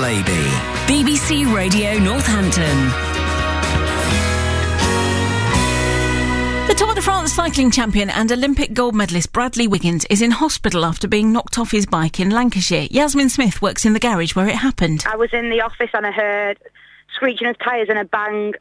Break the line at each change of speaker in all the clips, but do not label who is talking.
Lady.
BBC Radio Northampton. The Tour de France cycling champion and Olympic gold medalist Bradley Wiggins is in hospital after being knocked off his bike in Lancashire. Yasmin Smith works in the garage where it happened.
I was in the office and I heard screeching of tyres and a bang.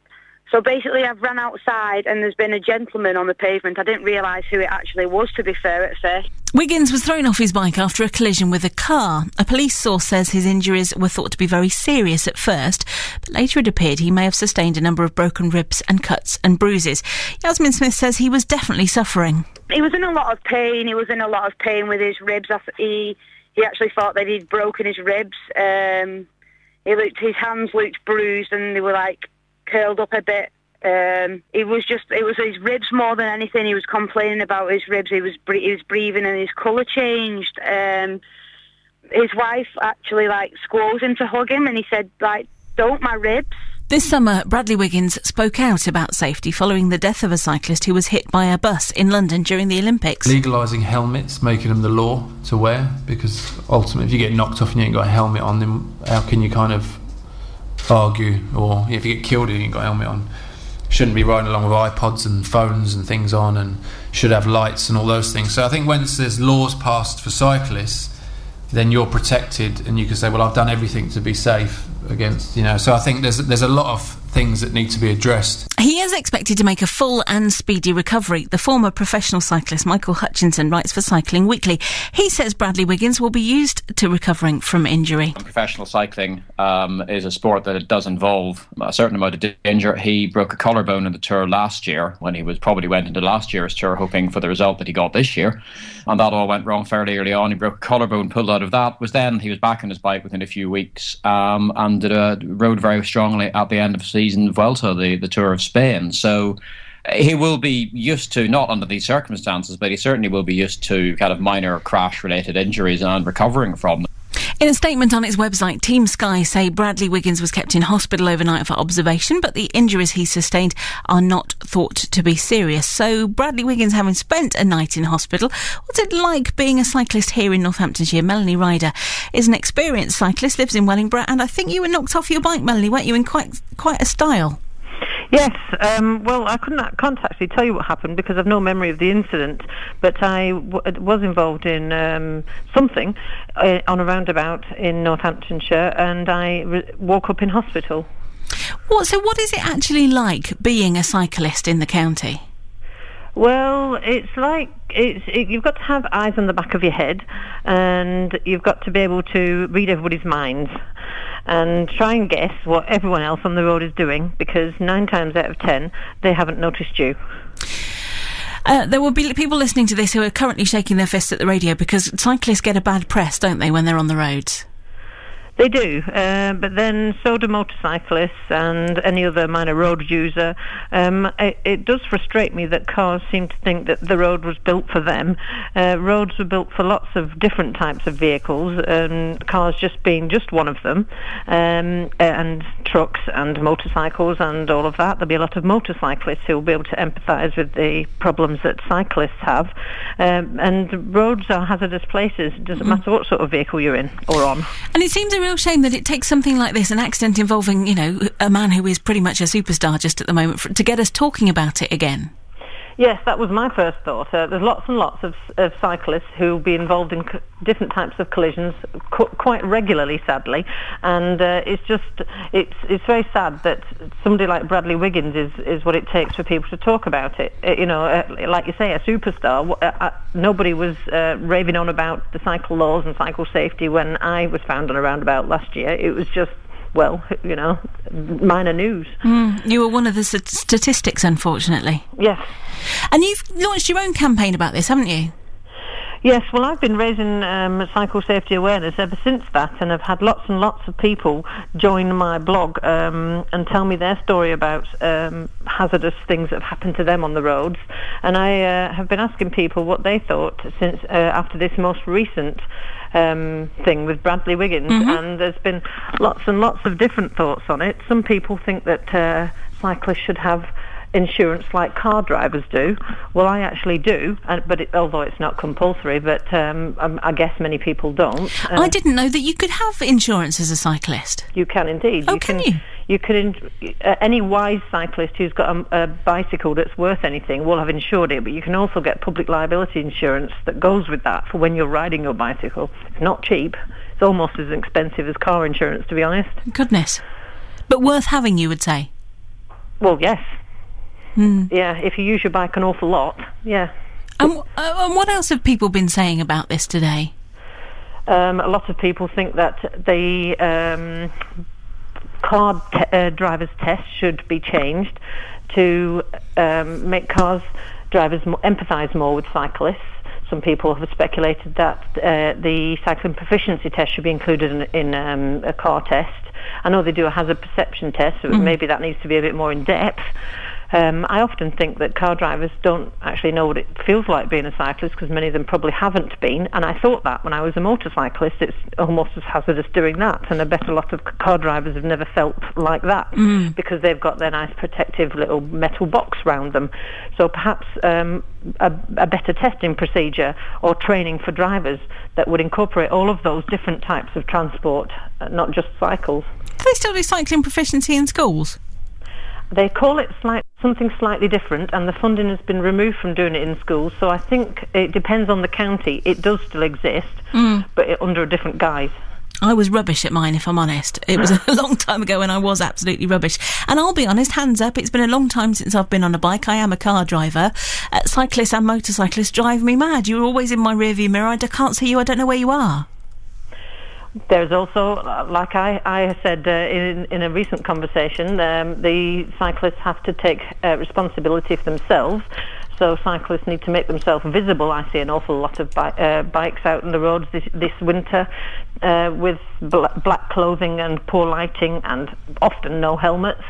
So basically I've run outside and there's been a gentleman on the pavement. I didn't realise who it actually was, to be fair, at first.
Wiggins was thrown off his bike after a collision with a car. A police source says his injuries were thought to be very serious at first, but later it appeared he may have sustained a number of broken ribs and cuts and bruises. Yasmin Smith says he was definitely suffering.
He was in a lot of pain. He was in a lot of pain with his ribs. He actually thought that he'd broken his ribs. His hands looked bruised and they were like curled up a bit. It was his ribs more than anything. He was complaining about his ribs. He was breathing and his colour changed. His wife actually squalls him to hug him and he said, don't my ribs.
This summer, Bradley Wiggins spoke out about safety following the death of a cyclist who was hit by a bus in London during the Olympics.
Legalising helmets, making them the law to wear, because ultimately if you get knocked off and you ain't got a helmet on, then how can you kind of argue? Or if you get killed and you ain't got a helmet on, shouldn't be riding along with iPods and phones and things on, and should have lights and all those things. So I think once there's laws passed for cyclists, then you're protected and you can say, well, I've done everything to be safe against, So I think there's a lot of things that need to be addressed.
He is expected to make a full and speedy recovery. The former professional cyclist Michael Hutchinson writes for Cycling Weekly. He says Bradley Wiggins will be used to recovering from injury.
Professional cycling is a sport that does involve a certain amount of danger. He broke a collarbone in the Tour last year when he probably went into last year's Tour hoping for the result that he got this year. And that all went wrong fairly early on. He broke a collarbone, pulled out of that. He was back on his bike within a few weeks and rode very strongly at the end of the season of Vuelta, the Tour of Spain. So he will be used to, not under these circumstances, but he certainly will be used to kind of minor crash-related injuries and recovering from them.
In a statement on its website, Team Sky say Bradley Wiggins was kept in hospital overnight for observation, but the injuries he sustained are not thought to be serious. So Bradley Wiggins, having spent a night in hospital, what's it like being a cyclist here in Northamptonshire? Melanie Ryder is an experienced cyclist, lives in Wellingborough, and I think you were knocked off your bike, Melanie, weren't you, in quite a style?
Yes, well, I can't actually tell you what happened because I've no memory of the incident, but I was involved in something on a roundabout in Northamptonshire, and I woke up in hospital.
So what is it actually like being a cyclist in the county?
Well, it's like you've got to have eyes on the back of your head, and you've got to be able to read everybody's minds and try and guess what everyone else on the road is doing, because 9 times out of 10 they haven't noticed you.
There will be people listening to this who are currently shaking their fists at the radio because cyclists get a bad press, don't they, when they're on the roads?
They do, but then so do motorcyclists and any other minor road user. It does frustrate me that cars seem to think that the road was built for them. Roads were built for lots of different types of vehicles, cars just being just one of them, and trucks and motorcycles and all of that. There'll be a lot of motorcyclists who will be able to empathise with the problems that cyclists have. And roads are hazardous places. It doesn't matter what sort of vehicle you're in or on.
And it seems a real shame that it takes something like this, an accident involving, a man who is pretty much a superstar just at the moment, to get us talking about it again.
Yes, that was my first thought. There's lots and lots of cyclists who will be involved in different types of collisions quite regularly, sadly, and it's very sad that somebody like Bradley Wiggins is what it takes for people to talk about it. Like you say, a superstar. Nobody was raving on about the cycle laws and cycle safety when I was found on a roundabout last year. It was just, minor news.
You were one of the statistics, unfortunately.
Yes.
And you've launched your own campaign about this, haven't you?
Yes, well, I've been raising cycle safety awareness ever since that, and I've had lots and lots of people join my blog and tell me their story about hazardous things that have happened to them on the roads. And I have been asking people what they thought since after this most recent thing with Bradley Wiggins, and there's been lots and lots of different thoughts on it. Some people think that cyclists should have insurance like car drivers do. Well, I actually do, although it's not compulsory, but I guess many people don't.
I didn't know that you could have insurance as a cyclist.
You can indeed.
Oh, can you?
You can. Any wise cyclist who's got a bicycle that's worth anything will have insured it, but you can also get public liability insurance that goes with that for when you're riding your bicycle. It's not cheap. It's almost as expensive as car insurance, to be honest.
Goodness. But worth having, you would say?
Well, yes. Yeah, if you use your bike an awful lot, yeah.
And what else have people been saying about this today?
A lot of people think that the car drivers' test should be changed to make drivers empathise more with cyclists. Some people have speculated that the cycling proficiency test should be included in a car test. I know they do a hazard perception test, so maybe that needs to be a bit more in depth. I often think that car drivers don't actually know what it feels like being a cyclist, because many of them probably haven't been, and I thought that when I was a motorcyclist. It's almost as hazardous doing that, and I bet a lot of car drivers have never felt like that because they've got their nice protective little metal box round them. So perhaps a better testing procedure or training for drivers that would incorporate all of those different types of transport, not just cycles.
Do they still do cycling proficiency in schools?
They call it something slightly different, and the funding has been removed from doing it in schools, so I think it depends on the county. It does still exist, but under a different guise.
I was rubbish at mine, if I'm honest. It was a long time ago and I was absolutely rubbish. And I'll be honest, hands up, it's been a long time since I've been on a bike. I am a car driver. Cyclists and motorcyclists drive me mad. You're always in my rearview mirror. I can't see you. I don't know where you are.
There's also, like I said in a recent conversation, the cyclists have to take responsibility for themselves. So cyclists need to make themselves visible. I see an awful lot of bikes out on the roads this winter with black clothing and poor lighting and often no helmets.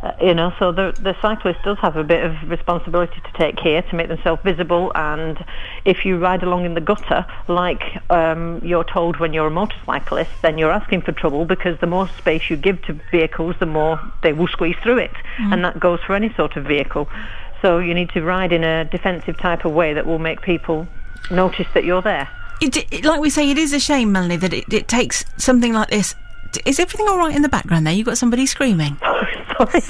So the cyclist does have a bit of responsibility to take here to make themselves visible. And if you ride along in the gutter, like you're told when you're a motorcyclist, then you're asking for trouble, because the more space you give to vehicles, the more they will squeeze through it. And that goes for any sort of vehicle. So you need to ride in a defensive type of way that will make people notice that you're there.
Like we say, it is a shame, Melanie, that it takes something like this. Is everything all right in the background there? You've got somebody screaming.
Sorry.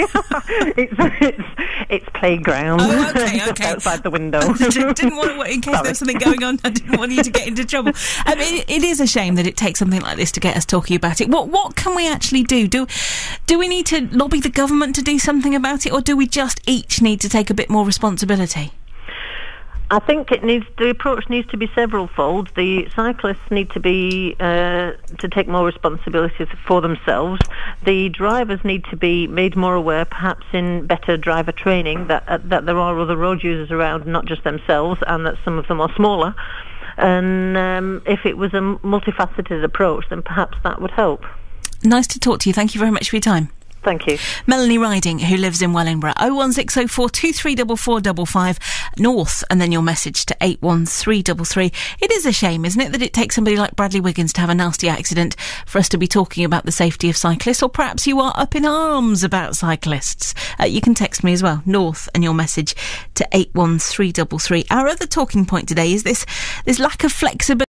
it's playground.
Oh, okay.
Just outside the window.
Didn't want to, in case there was something going on, I didn't want you to get into trouble. I mean, it is a shame that it takes something like this to get us talking about it. What can we actually do? Do we need to lobby the government to do something about it, or do we just each need to take a bit more responsibility?
I think the approach needs to be several-fold. The cyclists need to be to take more responsibilities for themselves. The drivers need to be made more aware, perhaps in better driver training, that there are other road users around, not just themselves, and that some of them are smaller. And if it was a multifaceted approach, then perhaps that would help.
Nice to talk to you. Thank you very much for your time.
Thank you.
Melanie Riding, who lives in Wellingborough. 01604 234455 North, and then your message to 81333. It is a shame, isn't it, that it takes somebody like Bradley Wiggins to have a nasty accident for us to be talking about the safety of cyclists, or perhaps you are up in arms about cyclists. You can text me as well, North, and your message to 81333. Our other talking point today is this lack of flexibility